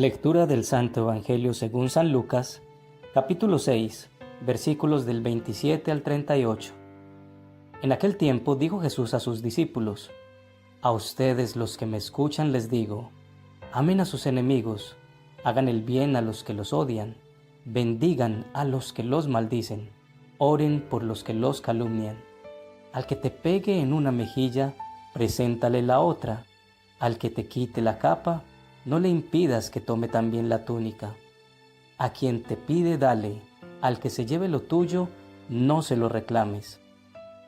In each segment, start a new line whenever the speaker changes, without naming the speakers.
Lectura del Santo Evangelio según San Lucas, capítulo 6, versículos del 27 al 38. En aquel tiempo dijo Jesús a sus discípulos: A ustedes los que me escuchan les digo, amen a sus enemigos, hagan el bien a los que los odian, bendigan a los que los maldicen, oren por los que los calumnian. Al que te pegue en una mejilla, preséntale la otra. Al que te quite la capa, no le impidas que tome también la túnica. A quien te pide, dale. Al que se lleve lo tuyo, no se lo reclames.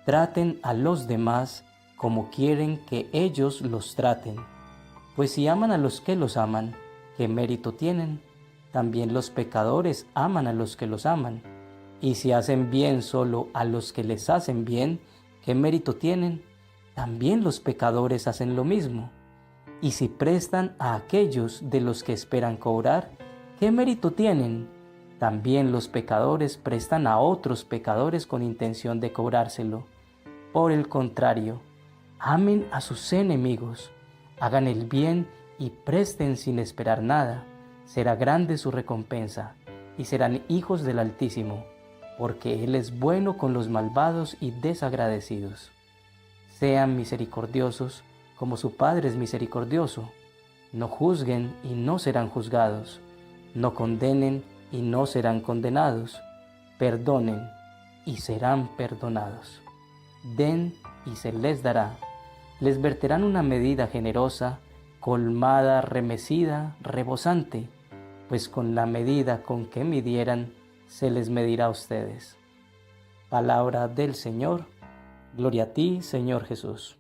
Traten a los demás como quieren que ellos los traten. Pues si aman a los que los aman, ¿qué mérito tienen? También los pecadores aman a los que los aman. Y si hacen bien solo a los que les hacen bien, ¿qué mérito tienen? También los pecadores hacen lo mismo. Y si prestan a aquellos de los que esperan cobrar, ¿qué mérito tienen? También los pecadores prestan a otros pecadores con intención de cobrárselo. Por el contrario, amen a sus enemigos, hagan el bien y presten sin esperar nada. Será grande su recompensa, y serán hijos del Altísimo, porque Él es bueno con los malvados y desagradecidos. Sean misericordiosos, como su Padre es misericordioso. No juzguen y no serán juzgados. No condenen y no serán condenados. Perdonen y serán perdonados. Den y se les dará. Les verterán una medida generosa, colmada, remecida, rebosante, pues con la medida con que midieran, se les medirá a ustedes. Palabra del Señor. Gloria a ti, Señor Jesús.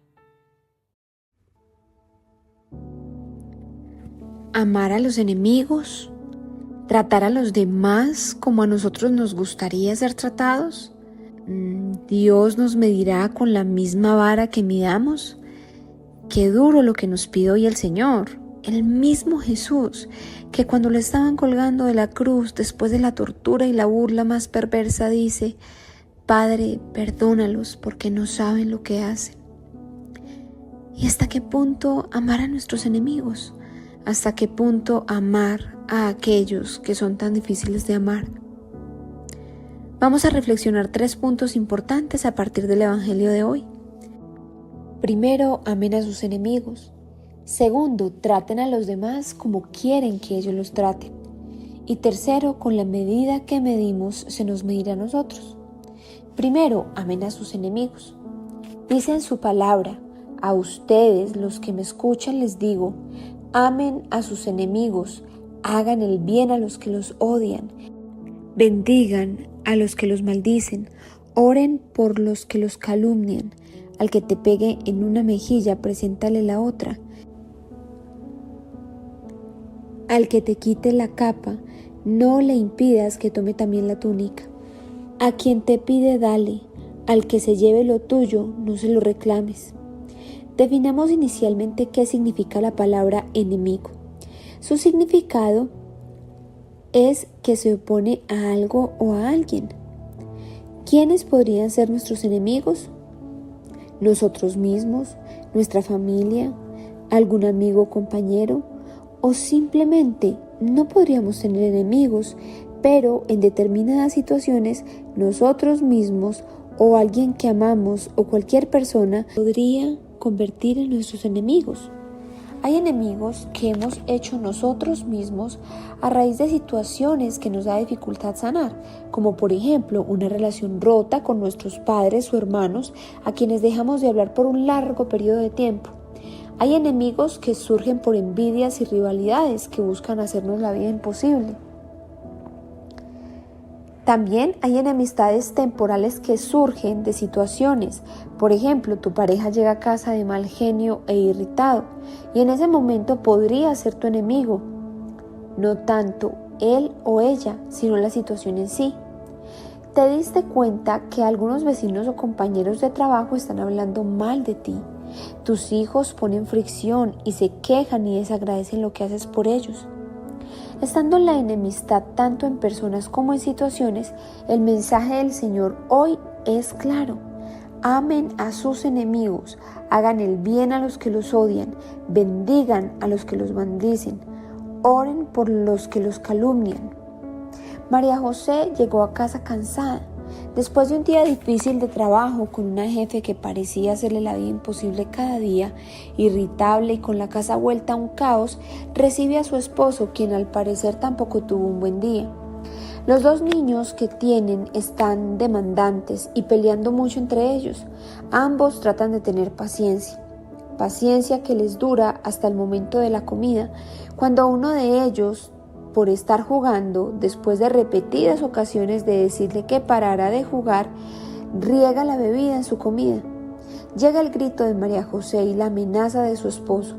Amar a los enemigos, tratar a los demás como a nosotros nos gustaría ser tratados. Dios nos medirá con la misma vara que midamos. Qué duro lo que nos pide hoy el Señor, el mismo Jesús, que cuando lo estaban colgando de la cruz, después de la tortura y la burla más perversa, dice: Padre, perdónalos porque no saben lo que hacen. ¿Y hasta qué punto amar a nuestros enemigos? ¿Hasta qué punto amar a aquellos que son tan difíciles de amar? Vamos a reflexionar 3 puntos importantes a partir del Evangelio de hoy. Primero, amen a sus enemigos. Segundo, traten a los demás como quieren que ellos los traten. Y tercero, con la medida que medimos, se nos medirá a nosotros. Primero, amen a sus enemigos. Dice en su palabra: a ustedes, los que me escuchan, les digo, amen a sus enemigos, hagan el bien a los que los odian, bendigan a los que los maldicen, oren por los que los calumnian. Al que te pegue en una mejilla, preséntale la otra. Al que te quite la capa, no le impidas que tome también la túnica. A quien te pide, dale. Al que se lleve lo tuyo, no se lo reclames. Definamos inicialmente qué significa la palabra enemigo. Su significado es que se opone a algo o a alguien. ¿Quiénes podrían ser nuestros enemigos? Nosotros mismos, nuestra familia, algún amigo o compañero, o simplemente no podríamos tener enemigos, pero en determinadas situaciones nosotros mismos o alguien que amamos o cualquier persona podría convertir en nuestros enemigos. Hay enemigos que hemos hecho nosotros mismos a raíz de situaciones que nos da dificultad sanar, como por ejemplo una relación rota con nuestros padres o hermanos a quienes dejamos de hablar por un largo periodo de tiempo. Hay enemigos que surgen por envidias y rivalidades que buscan hacernos la vida imposible. También hay enemistades temporales que surgen de situaciones. Por ejemplo, tu pareja llega a casa de mal genio e irritado, y en ese momento podría ser tu enemigo. No tanto él o ella, sino la situación en sí. ¿Te diste cuenta que algunos vecinos o compañeros de trabajo están hablando mal de ti? Tus hijos ponen fricción y se quejan y desagradecen lo que haces por ellos. Estando la enemistad tanto en personas como en situaciones, el mensaje del Señor hoy es claro. Amen a sus enemigos, hagan el bien a los que los odian, bendigan a los que los maldicen, oren por los que los calumnian. María José llegó a casa cansada. Después de un día difícil de trabajo con una jefe que parecía hacerle la vida imposible cada día, irritable y con la casa vuelta a un caos, recibe a su esposo, quien al parecer tampoco tuvo un buen día. Los dos niños que tienen están demandantes y peleando mucho entre ellos. Ambos tratan de tener paciencia que les dura hasta el momento de la comida, cuando uno de ellos, por estar jugando, después de repetidas ocasiones de decirle que parara de jugar, riega la bebida en su comida. Llega el grito de María José y la amenaza de su esposo.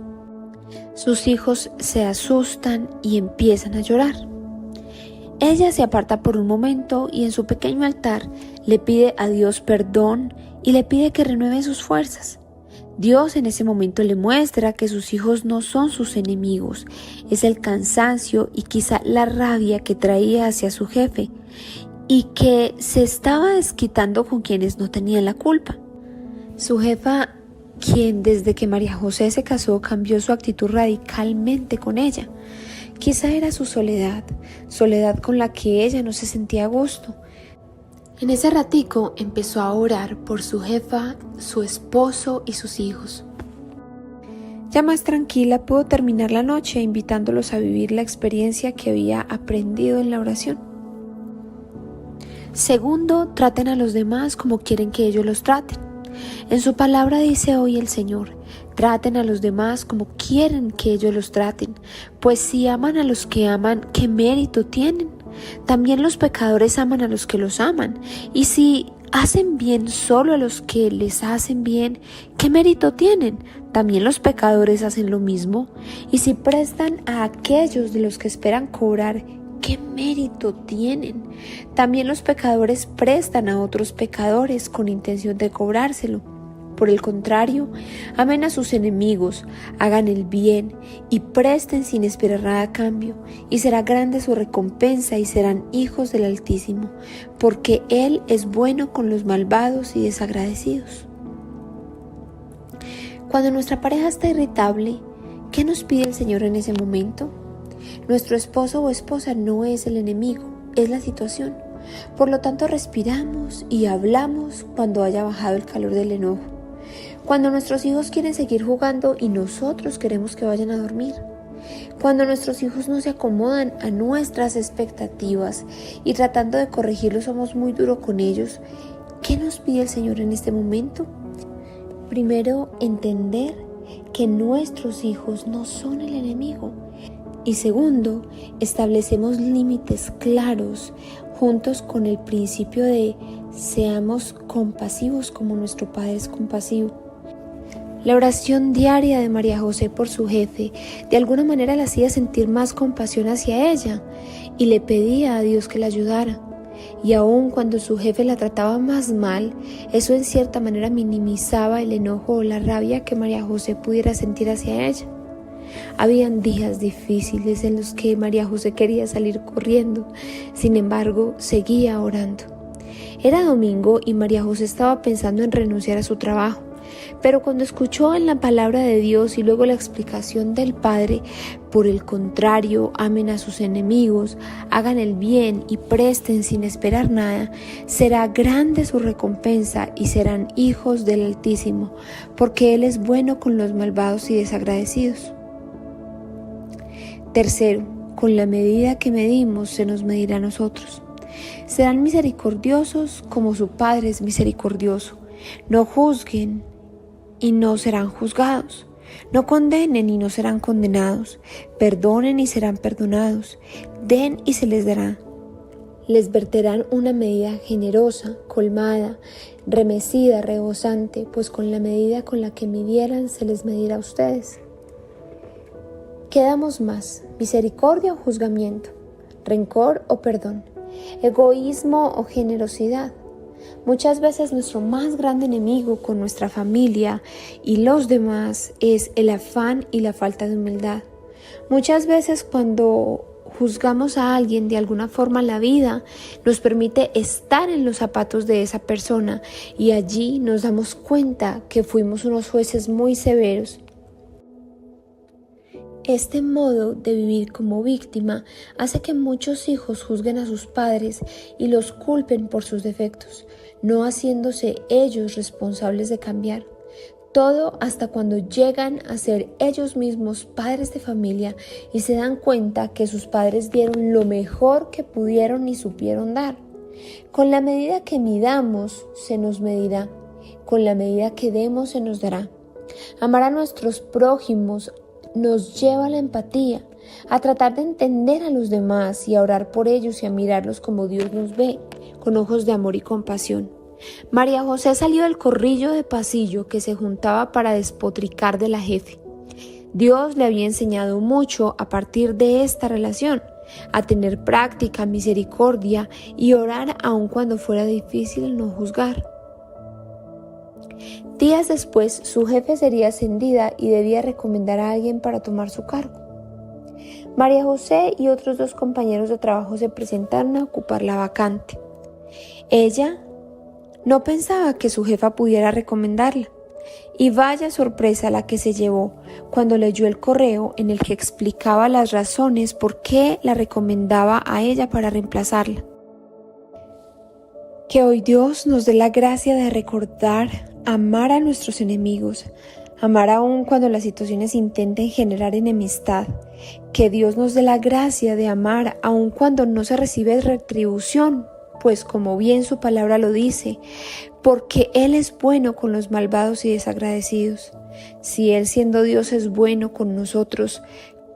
Sus hijos se asustan y empiezan a llorar. Ella se aparta por un momento y en su pequeño altar le pide a Dios perdón y le pide que renueve sus fuerzas. Dios en ese momento le muestra que sus hijos no son sus enemigos, es el cansancio y quizá la rabia que traía hacia su jefe y que se estaba desquitando con quienes no tenían la culpa. Su jefa, quien desde que María José se casó cambió su actitud radicalmente con ella. Quizá era su soledad con la que ella no se sentía a gusto. En ese ratico empezó a orar por su jefa, su esposo y sus hijos. Ya más tranquila pudo terminar la noche invitándolos a vivir la experiencia que había aprendido en la oración. Segundo, traten a los demás como quieren que ellos los traten. En su palabra dice hoy el Señor: traten a los demás como quieren que ellos los traten, pues si aman a los que aman, ¿qué mérito tienen? También los pecadores aman a los que los aman, y si hacen bien solo a los que les hacen bien, ¿qué mérito tienen? También los pecadores hacen lo mismo, y si prestan a aquellos de los que esperan cobrar, ¿qué mérito tienen? También los pecadores prestan a otros pecadores con intención de cobrárselo. Por el contrario, amen a sus enemigos, hagan el bien y presten sin esperar nada a cambio, y será grande su recompensa y serán hijos del Altísimo, porque Él es bueno con los malvados y desagradecidos. Cuando nuestra pareja está irritable, ¿qué nos pide el Señor en ese momento? Nuestro esposo o esposa no es el enemigo, es la situación. Por lo tanto, respiramos y hablamos cuando haya bajado el calor del enojo. Cuando nuestros hijos quieren seguir jugando y nosotros queremos que vayan a dormir. Cuando nuestros hijos no se acomodan a nuestras expectativas y tratando de corregirlos somos muy duros con ellos, ¿qué nos pide el Señor en este momento? Primero, entender que nuestros hijos no son el enemigo. Y segundo, establecemos límites claros juntos con el principio de seamos compasivos como nuestro Padre es compasivo. La oración diaria de María José por su jefe de alguna manera la hacía sentir más compasión hacia ella y le pedía a Dios que la ayudara. Y aun cuando su jefe la trataba más mal, eso en cierta manera minimizaba el enojo o la rabia que María José pudiera sentir hacia ella. Habían días difíciles en los que María José quería salir corriendo, sin embargo, seguía orando. Era domingo y María José estaba pensando en renunciar a su trabajo, pero cuando escuchó en la palabra de Dios y luego la explicación del Padre, por el contrario, amen a sus enemigos, hagan el bien y presten sin esperar nada, será grande su recompensa y serán hijos del Altísimo, porque Él es bueno con los malvados y desagradecidos. Tercero, con la medida que medimos se nos medirá a nosotros. Serán misericordiosos como su Padre es misericordioso. No juzguen y no serán juzgados. No condenen y no serán condenados. Perdonen y serán perdonados. Den y se les dará. Les verterán una medida generosa, colmada, remecida, rebosante, pues con la medida con la que midieran se les medirá a ustedes. ¿Qué damos más? ¿Misericordia o juzgamiento? ¿Rencor o perdón? ¿Egoísmo o generosidad? Muchas veces nuestro más grande enemigo con nuestra familia y los demás es el afán y la falta de humildad. Muchas veces cuando juzgamos a alguien de alguna forma, la vida nos permite estar en los zapatos de esa persona y allí nos damos cuenta que fuimos unos jueces muy severos. Este modo de vivir como víctima hace que muchos hijos juzguen a sus padres y los culpen por sus defectos, no haciéndose ellos responsables de cambiar. Todo hasta cuando llegan a ser ellos mismos padres de familia y se dan cuenta que sus padres dieron lo mejor que pudieron y supieron dar. Con la medida que midamos, se nos medirá. Con la medida que demos, se nos dará. Amar a nuestros prójimos nos lleva a la empatía, a tratar de entender a los demás y a orar por ellos y a mirarlos como Dios nos ve, con ojos de amor y compasión. María José salió del corrillo de pasillo que se juntaba para despotricar de la jefe. Dios le había enseñado mucho a partir de esta relación, a tener práctica, misericordia y orar aun cuando fuera difícil no juzgar. Días después, su jefe sería ascendida y debía recomendar a alguien para tomar su cargo. María José y otros 2 compañeros de trabajo se presentaron a ocupar la vacante. Ella no pensaba que su jefa pudiera recomendarla. Y vaya sorpresa la que se llevó cuando leyó el correo en el que explicaba las razones por qué la recomendaba a ella para reemplazarla. Que hoy Dios nos dé la gracia de recordar amar a nuestros enemigos, amar aún cuando las situaciones intenten generar enemistad. Que Dios nos dé la gracia de amar aún cuando no se recibe retribución, pues como bien su palabra lo dice, porque Él es bueno con los malvados y desagradecidos. Si Él siendo Dios es bueno con nosotros,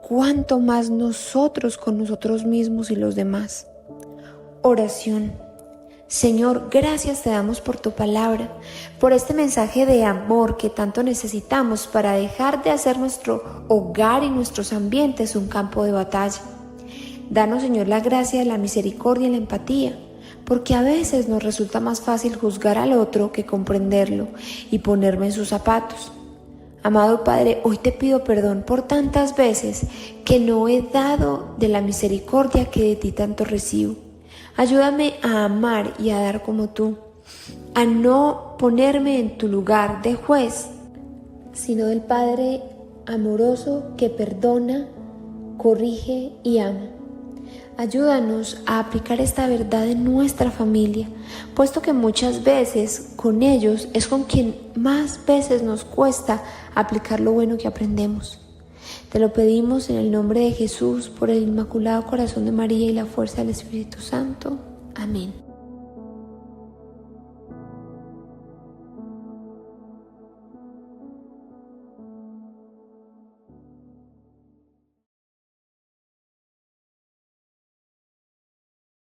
¿cuánto más nosotros con nosotros mismos y los demás? Oración. Señor, gracias te damos por tu palabra, por este mensaje de amor que tanto necesitamos para dejar de hacer nuestro hogar y nuestros ambientes un campo de batalla. Danos, Señor, la gracia de la misericordia y la empatía, porque a veces nos resulta más fácil juzgar al otro que comprenderlo y ponerme en sus zapatos. Amado Padre, hoy te pido perdón por tantas veces que no he dado de la misericordia que de ti tanto recibo. Ayúdame a amar y a dar como tú, a no ponerme en tu lugar de juez, sino del Padre amoroso que perdona, corrige y ama. Ayúdanos a aplicar esta verdad en nuestra familia, puesto que muchas veces con ellos es con quien más veces nos cuesta aplicar lo bueno que aprendemos. Te lo pedimos en el nombre de Jesús, por el Inmaculado Corazón de María y la fuerza del Espíritu Santo. Amén.